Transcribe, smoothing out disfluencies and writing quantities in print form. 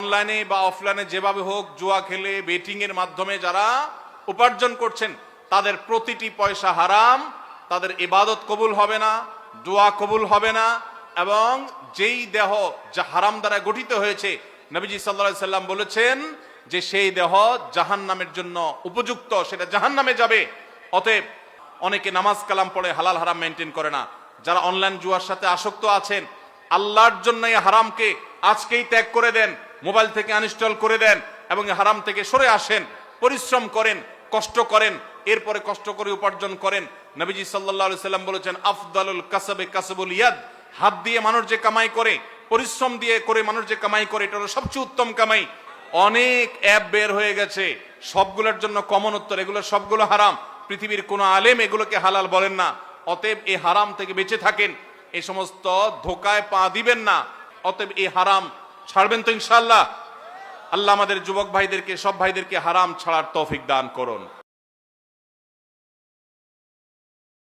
অনলাইনে বা অফলাইনে যেভাবে হোক জুয়া খেলে বেটিং এর মাধ্যমে যারা উপার্জন করছেন তাদের প্রতিটি পয়সা হারাম, তাদের ইবাদত কবুল হবে না, দোয়া কবুল হবে না। এবং যেই দেহ যা হারাম দ্বারা গঠিত হয়েছে, নবীজি সাল্লাল্লাহু আলাইহি সাল্লাম বলেছেন যে সেই দেহ জাহান্নামের জন্য উপযুক্ত, সেটা জাহান্নামে যাবে। অতএব অনেকে নামাজ কালাম পড়ে হালাল হারাম মেনটেন করে না। যারা অনলাইন জুয়ার সাথে আসক্ত আছেন, আল্লাহর জন্য এই হারামকে আজকেই ত্যাগ করে দেন, মোবাইল থেকে আনইনস্টল করে দেন এবং হারাম থেকে সরে আসেন, পরিশ্রম করেন, কষ্ট করেন, এরপরে কষ্ট করে উপার্জন করেন। নবীজি সাল্লাল্লাহু আলাইহি সাল্লাম বলেছেন, আফদালুল কাসবে কাসবুল ইয়াদ, হাত দিয়ে মানুষ যে কামাই করে, পরিশ্রম দিয়ে করে মানুষ যে কামাই করে, এটা হলো সবচেয়ে উত্তম কামাই। অনেক অ্যাপ বের হয়ে গেছে, সবগুলোর জন্য কমন উত্তর, এগুলো সবগুলো হারাম। পৃথিবীর কোন আলেম এগুলোকে হালাল বলেন না। অতএব এই হারাম থেকে বেঁচে থাকেন, এই সমস্ত ধোকায় পা দিবেন না। অতএব এই হারাম ছাড়বেন তো ইনশাআল্লাহ। আল্লাহ আমাদের যুবক ভাইদেরকে, সব ভাইদেরকে হারাম ছাড়ার তৌফিক দান করুন।